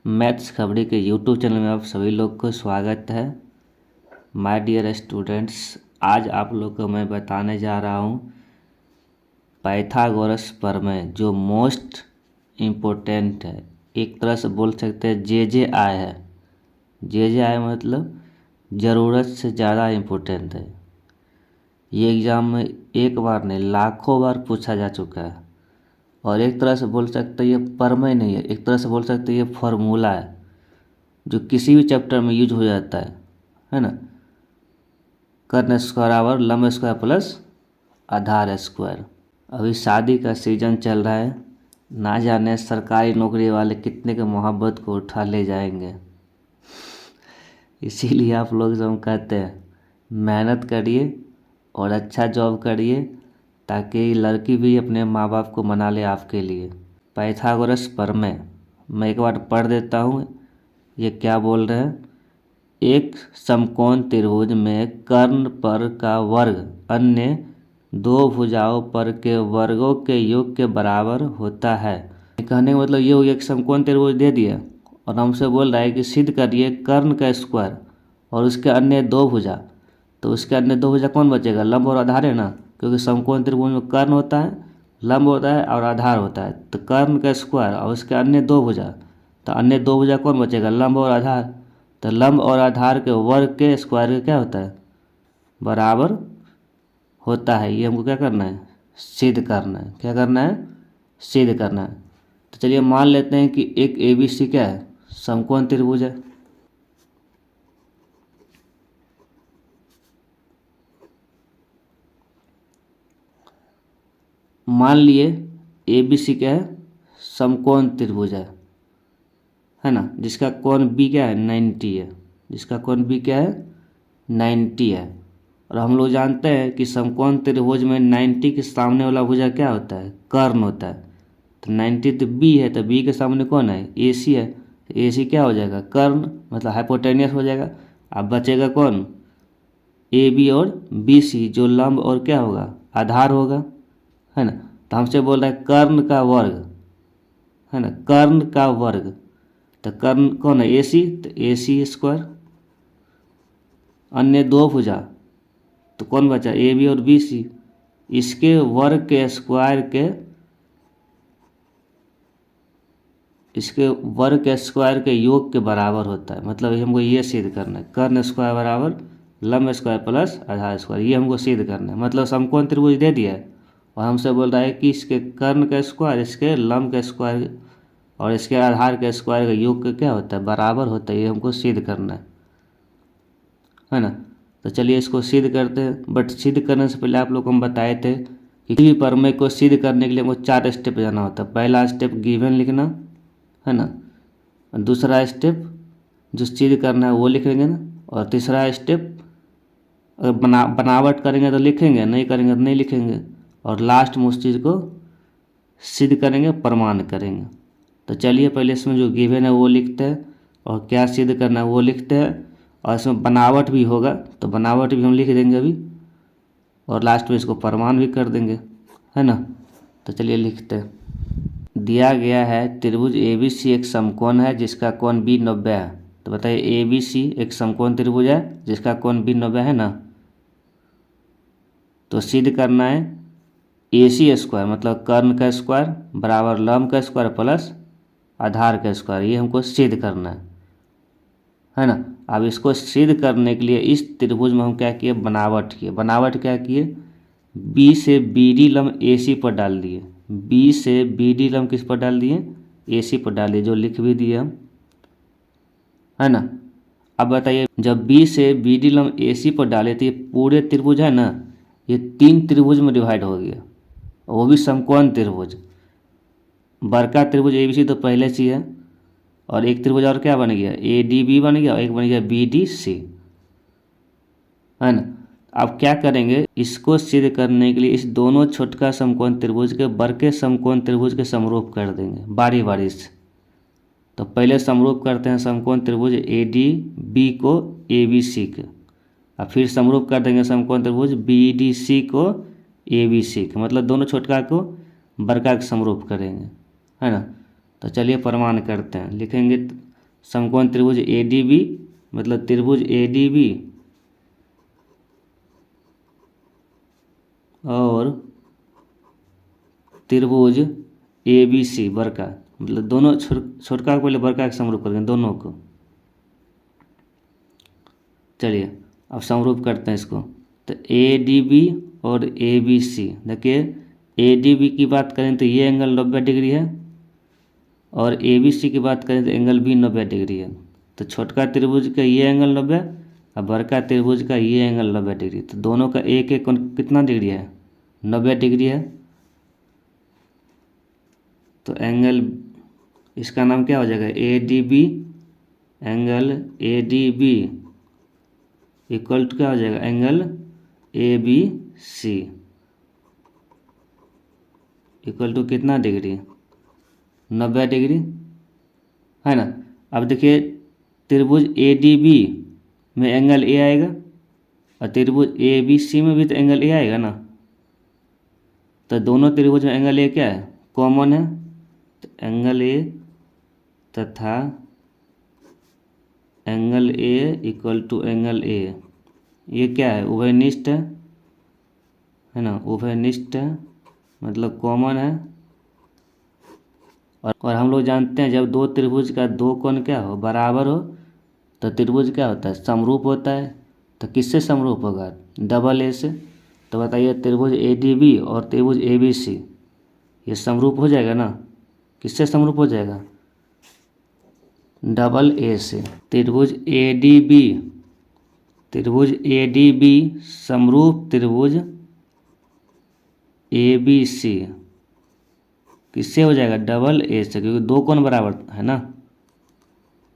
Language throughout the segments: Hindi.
मैथ्स खबरी के यूट्यूब चैनल में आप सभी लोग को स्वागत है। माय डियर स्टूडेंट्स, आज आप लोग को मैं बताने जा रहा हूँ पाइथागोरस प्रमेय, जो मोस्ट इम्पोर्टेंट है। एक तरह से बोल सकते हैं JJI है। JJI मतलब ज़रूरत से ज़्यादा इम्पोर्टेंट है। ये एग्ज़ाम में एक बार नहीं लाखों बार पूछा जा चुका है। और एक तरह से बोल सकते हैं ये प्रमेय नहीं है, एक तरह से बोल सकते हैं ये फॉर्मूला है जो किसी भी चैप्टर में यूज हो जाता है ना। कर्ण स्क्वायर बराबर लंब स्क्वायर प्लस आधार स्क्वायर। अभी शादी का सीजन चल रहा है, ना जाने सरकारी नौकरी वाले कितने के मोहब्बत को उठा ले जाएंगे। इसीलिए आप लोग जो हम कहते हैं मेहनत करिए और अच्छा जॉब करिए, ताकि लड़की भी अपने माँ बाप को मना ले आपके लिए। पाइथागोरस प्रमेय मैं एक बार पढ़ देता हूँ, ये क्या बोल रहे हैं। एक समकोण त्रिभुज में कर्ण पर का वर्ग अन्य दो भुजाओं पर के वर्गों के योग के बराबर होता है। कहने का मतलब ये हो गया, एक समकोण त्रिभुज दे दिया और हमसे बोल रहा है कि सिद्ध करिए कर्ण का स्क्वायर और उसके अन्य दो भुजा। तो उसके अन्य दो भुजा कौन बचेगा? लंब और आधार है ना, क्योंकि समकोण त्रिभुज में कर्ण होता है, लंब होता है और आधार होता है। तो कर्ण का स्क्वायर और उसके अन्य दो भुजा, तो अन्य दो भुजा कौन बचेगा? लंब और आधार। तो लंब और आधार के वर्ग के स्क्वायर का क्या होता है? बराबर होता है। ये हमको क्या करना है? सिद्ध करना है। क्या करना है? सिद्ध करना है। तो चलिए मान लेते हैं कि एक ABC क्या है? समकोण त्रिभुज है। मान लिए ABC क्या है? समकोण त्रिभुज है ना, जिसका कोण B क्या है? 90 है। जिसका कोण B क्या है? 90 है। और हम लोग जानते हैं कि समकोण त्रिभुज में 90 के सामने वाला भुजा क्या होता है? कर्ण होता है। तो 90 तो B है, तो B के सामने कौन है? AC है। तो AC क्या हो जाएगा? कर्ण, मतलब हाइपोटेनियस हो जाएगा। अब बचेगा कौन? AB और BC, जो लंब और क्या होगा? आधार होगा, है ना। तो हमसे बोल रहा है कर्ण का वर्ग, है ना, कर्ण का वर्ग। तो कर्ण कौन है? AC, तो AC स्क्वायर। अन्य दो भुजा तो कौन बचा? AB और BC। इसके वर्ग के स्क्वायर के, इसके वर्ग के स्क्वायर के योग के बराबर होता है। मतलब हमको ये सिद्ध करना है, कर्ण स्क्वायर बराबर लंब स्क्वायर प्लस आधार स्क्वायर। ये हमको सिद्ध करना है। मतलब समकोण त्रिभुज दे दिया है और हमसे बोल रहा है कि इसके कर्ण का स्क्वायर, इसके लंब का स्क्वायर और इसके आधार के स्क्वायर का योग का क्या होता है? बराबर होता है। ये हमको सिद्ध करना है ना। तो चलिए इसको सिद्ध करते हैं। बट सिद्ध करने से पहले आप लोग को हम बताए थे कि किसी भी प्रमेय को सिद्ध करने के लिए हमको 4 स्टेप जाना होता है। पहला स्टेप गिवन लिखना, है ना। दूसरा स्टेप जो सिद्ध करना है वो लिखेंगे ना। और तीसरा स्टेप अगर बनावट करेंगे तो लिखेंगे, नहीं करेंगे तो नहीं लिखेंगे। और लास्ट में उस चीज़ को सिद्ध करेंगे, प्रमाण करेंगे। तो चलिए पहले इसमें जो गिवन है वो लिखते हैं और क्या सिद्ध करना है वो लिखते हैं। और इसमें बनावट भी होगा तो बनावट भी हम लिख देंगे अभी, और लास्ट में इसको प्रमाण भी कर देंगे, है ना। तो चलिए लिखते हैं। दिया गया है त्रिभुज ABC एक समकोण है जिसका कोण B 90 है। तो बताइए ABC एक समकोण त्रिभुज है जिसका कोण B 90 है ना। तो सिद्ध करना है AC स्क्वायर, मतलब कर्ण का स्क्वायर बराबर लंब का स्क्वायर प्लस आधार का स्क्वायर। ये हमको सिद्ध करना है ना। अब इसको सिद्ध करने के लिए इस त्रिभुज में हम क्या किए? बनावट किए। बनावट क्या किए? B से BD लंब AC पर डाल दिए। B से BD लंब किस पर डाल दिए? AC पर डाल दिए, जो लिख भी दिए हम, है ना। अब बताइए जब B से BD लंब AC पर डाले तो ये पूरे त्रिभुज है ना, ये 3 त्रिभुज में डिवाइड हो गया, वो भी समकोण त्रिभुज। बड़का त्रिभुज ABC तो पहले से ही है, और एक त्रिभुज और क्या बन गया? ADB बन गया और एक बन गया BDC, है ना। अब क्या करेंगे? इसको सिद्ध करने के लिए इस दोनों छोटका समकोण त्रिभुज के बड़के समकोण त्रिभुज के समरूप कर देंगे बारी बारी से। तो पहले समरूप करते हैं समकोण त्रिभुज ADB को ABC के, और फिर समरूप कर देंगे समकोण त्रिभुज BDC को ABC के। मतलब दोनों छोटका को बड़का के समरूप करेंगे, है ना। तो चलिए प्रमाण करते हैं। लिखेंगे समकोण त्रिभुज ADB, मतलब त्रिभुज ADB और त्रिभुज ABC बड़का, मतलब दोनों छोटका को पहले बड़का के समरूप करेंगे दोनों को। चलिए अब समरूप करते हैं इसको। तो ADB और ABC, देखिए ADB की बात करें तो ये एंगल 90 डिग्री है और ABC की बात करें तो एंगल भी 90 डिग्री है। तो छोटका त्रिभुज का ये एंगल 90 और बड़का त्रिभुज का ये एंगल 90 डिग्री, तो दोनों का एक एक कोण कितना डिग्री है? 90 डिग्री है। तो एंगल इसका नाम क्या हो जाएगा? ADB, angle ADB equal to क्या हो जाएगा? एंगल ABC इक्वल टू कितना डिग्री? 90 डिग्री, है ना। अब देखिए त्रिभुज ADB में एंगल A आएगा और त्रिभुज ABC में भी तो एंगल A आएगा ना। तो दोनों त्रिभुज में एंगल A क्या है? कॉमन है। तो एंगल A तथा angle A equal to angle A, ये क्या है? उभयनिष्ठ है ना, उभयनिष्ठ है मतलब कॉमन है। और हम लोग जानते हैं जब दो त्रिभुज का दो कोण क्या हो? बराबर हो तो त्रिभुज क्या होता है? समरूप होता है। तो किससे समरूप होगा? डबल ए से। तो बताइए त्रिभुज ADB और त्रिभुज ABC ये समरूप हो जाएगा ना। किससे समरूप हो जाएगा? डबल ए से। त्रिभुज ADB समरूप त्रिभुज ABC किससे हो जाएगा? डबल ए से, क्योंकि दो कोण बराबर है ना,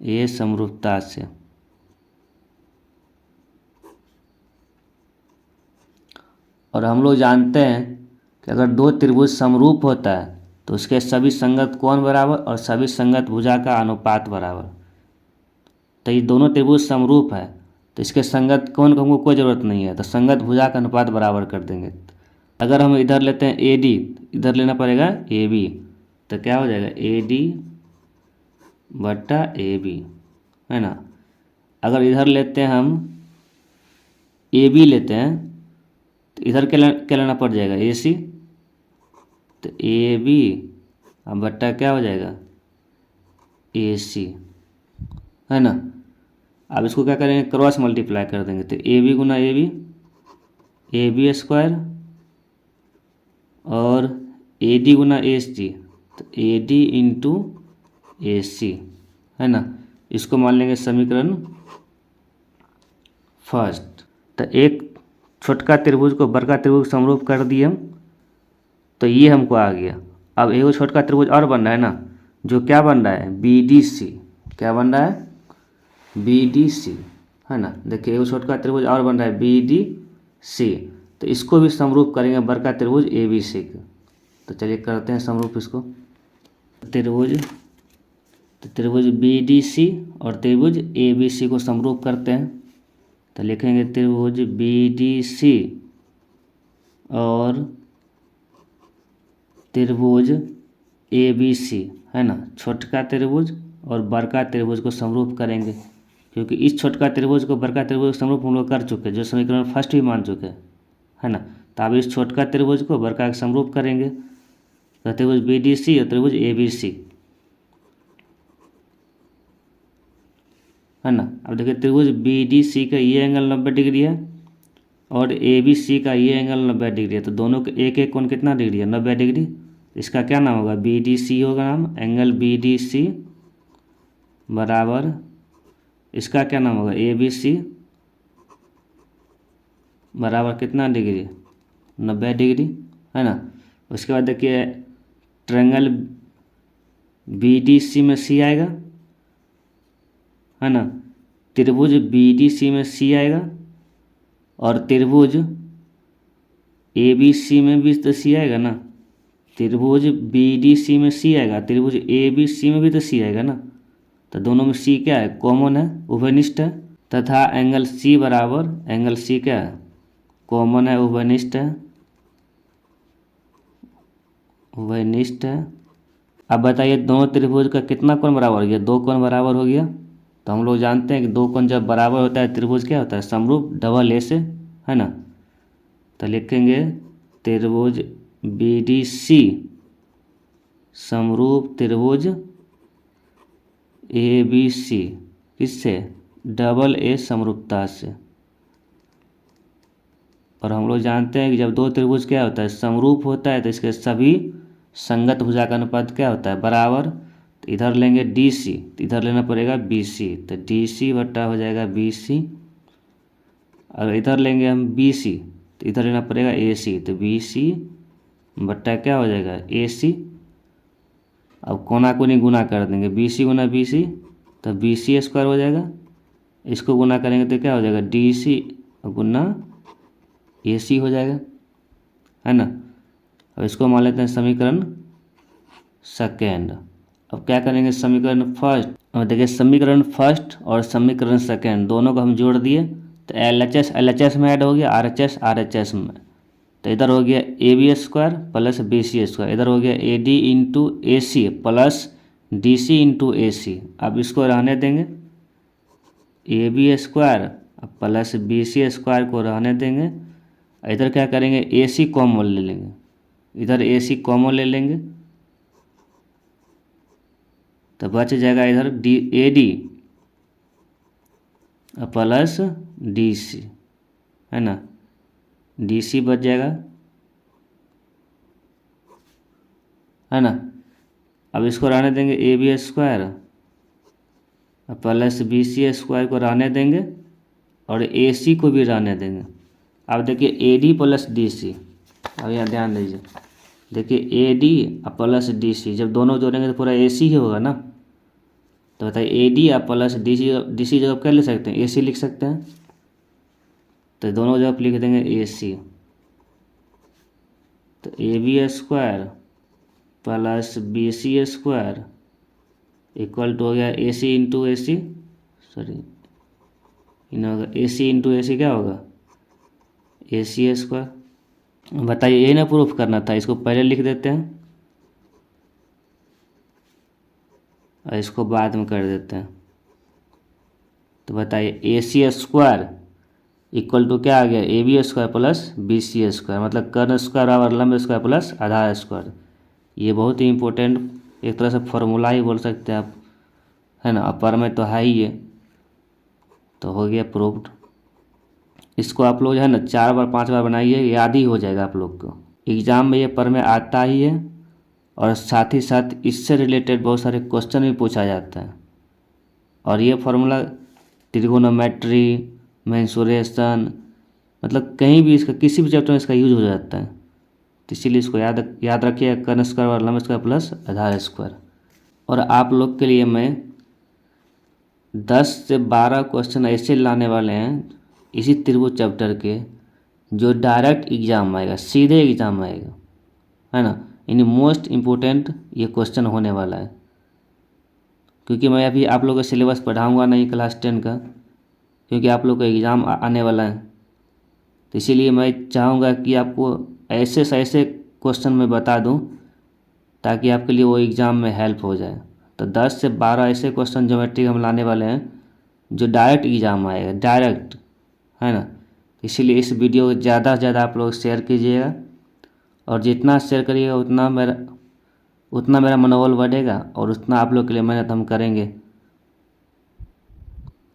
ये समरूपता से। और हम लोग जानते हैं कि अगर दो त्रिभुज समरूप होता है तो उसके सभी संगत कोण बराबर और सभी संगत भुजा का अनुपात बराबर। तो ये दोनों त्रिभुज समरूप है तो इसके संगत कोण को हमको कोई ज़रूरत नहीं है, तो संगत भुजा का अनुपात बराबर कर देंगे। अगर हम इधर लेते हैं AD, इधर लेना पड़ेगा AB, तो क्या हो जाएगा? AD बटा AB, है ना। अगर इधर लेते हैं हम AB लेते हैं तो इधर क्या लेना पड़ जाएगा? AC। तो AB अब बट्टा क्या हो जाएगा? AC, है ना। अब इसको क्या करेंगे? क्रॉस मल्टीप्लाई कर देंगे। तो AB गुना AB स्क्वायर और AD गुना AC, तो AD इंटू AC, है ना। इसको मान लेंगे समीकरण फर्स्ट। तो एक छोटका त्रिभुज को बड़का त्रिभुज समरूप कर दिए हम, तो ये हमको आ गया। अब एक छोटका त्रिभुज और बन रहा है ना, जो क्या बन रहा है? BDC। क्या बन रहा है? BDC, है ना। देखिए एक छोटका त्रिभुज और बन रहा है BDC, तो इसको भी समरूप करेंगे बड़का त्रिभुज ABC का। तो चलिए करते हैं समरूप इसको। त्रिभुज BDC और त्रिभुज ABC को समरूप करते हैं। तो लिखेंगे त्रिभुज BDC और त्रिभुज ABC, है ना। छोटका त्रिभुज और बड़का त्रिभुज को समरूप करेंगे, क्योंकि इस छोटका त्रिभुज को बड़का त्रिभुज समरूप हम लोग कर चुके हैं, जो समीकरण फर्स्ट भी मान चुके हैं, है ना। तो अब इस छोटका त्रिभुज को बड़का के समरूप करेंगे। तो त्रिभुज BDC और त्रिभुज ABC, है ना। अब देखिए त्रिभुज BDC का ये एंगल 90 डिग्री है और ABC का ये एंगल 90 डिग्री है। तो दोनों के एक एक कोण कितना डिग्री है? 90 डिग्री। इसका क्या नाम होगा? BDC होगा नाम। एंगल BDC बराबर इसका क्या नाम होगा? ABC बराबर कितना डिग्री? 90 डिग्री, है ना। उसके बाद देखिए ट्रायंगल BDC में C आएगा, है ना। त्रिभुज BDC में C आएगा और त्रिभुज ABC में भी तो C आएगा ना। त्रिभुज BDC में C आएगा, त्रिभुज ABC में भी तो C आएगा ना। तो दोनों में C क्या है? कॉमन है, उभयनिष्ठ है। तथा एंगल C बराबर एंगल C क्या है? कॉमन है, उभयनिष्ठ है, उभयनिष्ठ है। अब बताइए दोनों त्रिभुज का कितना कोण बराबर हो गया, 2 कोण बराबर हो गया। तो हम लोग जानते हैं कि 2 कोण जब बराबर होता है त्रिभुज क्या होता है, समरूप, डबल ए से, है ना। तो लिखेंगे त्रिभुज BDC समरूप त्रिभुज ABC, किससे, डबल ए समरूपता से। और हम लोग जानते हैं कि जब दो त्रिभुज क्या होता है, समरूप होता है, तो इसके सभी संगत भुजा का अनुपात क्या होता है, बराबर। तो इधर लेंगे DC, तो इधर लेना पड़ेगा BC, तो DC बट्टा हो जाएगा BC। और इधर लेंगे हम BC, तो इधर लेना पड़ेगा AC, तो BC बट्टा क्या हो जाएगा, AC। अब कोना कोनी गुना कर देंगे, BC गुना BC तो BC स्क्वायर हो जाएगा। इसको गुना करेंगे तो क्या हो जाएगा, DC गुना AC हो जाएगा, है ना। अब इसको मान लेते हैं समीकरण सेकेंड। अब क्या करेंगे, समीकरण फर्स्ट, अब देखिए समीकरण फर्स्ट और समीकरण सेकेंड दोनों को हम जोड़ दिए, तो LHS में ऐड हो गया, RHS में। तो इधर हो गया AB square plus BC square, इधर हो गया AD into AC plus DC into AC। अब इसको रहने देंगे, AB square plus BC square को रहने देंगे। इधर क्या करेंगे, AC कॉमन ले लेंगे, इधर AC कॉमन ले लेंगे, तो बच जाएगा इधर AD प्लस DC, है ना, DC बच जाएगा, है ना। अब इसको रहने देंगे AB square plus BC square को रहने देंगे और AC को भी रहने देंगे। अब देखिए AD प्लस DC, अब यहाँ ध्यान दीजिए, देखिए AD प्लस DC जब दोनों जोड़ेंगे तो पूरा AC ही होगा ना। तो बताइए AD प्लस DC जगह क्या लिख सकते हैं, AC लिख सकते हैं। तो दोनों जगह लिख देंगे AC, तो AB square plus BC square equal to हो गया AC इंटू AC, सॉरी इन होगा AC इंटू AC क्या होगा, AC स्क्वायर। बताइए यही ना प्रूफ करना था, इसको पहले लिख देते हैं और इसको बाद में कर देते हैं। तो बताइए AC स्क्वायर इक्वल टू क्या आ गया, AB square plus BC square, मतलब कर्ण स्क्वायर बराबर लंब स्क्वायर प्लस आधार स्क्वायर। ये बहुत ही इंपॉर्टेंट एक तरह से फॉर्मूला ही बोल सकते हैं आप, है ना। अपर में तो है ही ये, तो हो गया प्रूव्ड। इसको आप लोग जो है ना 4 बार 5 बार बनाइए, याद ही हो जाएगा आप लोग को। एग्ज़ाम में ये पर में आता ही है, और साथ ही साथ इससे रिलेटेड बहुत सारे क्वेश्चन भी पूछा जाता है। और ये फार्मूला ट्रिगोनोमेट्री, मेंसुरेशन, मतलब कहीं भी इसका किसी भी चैप्टर में इसका यूज हो जाता है। तो इसीलिए इसको याद रखिए, कर्ण स्क्वायर और लंब स्क्वायर प्लस आधार स्क्वायर। और आप लोग के लिए मैं 10 से 12 क्वेश्चन ऐसे लाने वाले हैं इसी त्रिभुज चैप्टर के, जो डायरेक्ट एग्जाम आएगा, सीधे एग्जाम आएगा, है ना। यानी मोस्ट इम्पोर्टेंट ये क्वेश्चन होने वाला है, क्योंकि मैं अभी आप लोगों का सिलेबस पढ़ाऊँगा नहीं क्लास 10 का, क्योंकि आप लोग का एग्ज़ाम आने वाला है। तो इसीलिए मैं चाहूँगा कि आपको ऐसे से ऐसे क्वेश्चन मैं बता दूँ ताकि आपके लिए वो एग्ज़ाम में हेल्प हो जाए। तो 10 से 12 ऐसे क्वेश्चन ज्योमेट्री हम लाने वाले हैं जो डायरेक्ट एग्ज़ाम आएगा, डायरेक्ट, है ना। इसीलिए इस वीडियो को ज़्यादा से ज़्यादा आप लोग शेयर कीजिएगा, और जितना शेयर करिएगा उतना मेरा मनोबल बढ़ेगा, और उतना आप लोग के लिए मेहनत हम करेंगे,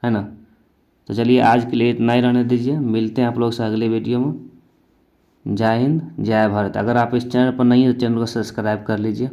है ना। तो चलिए आज के लिए इतना ही रहने दीजिए, मिलते हैं आप लोग से अगले वीडियो में। जय हिंद, जय भारत। अगर आप इस चैनल पर नहीं हैं तो चैनल को सब्सक्राइब कर लीजिए।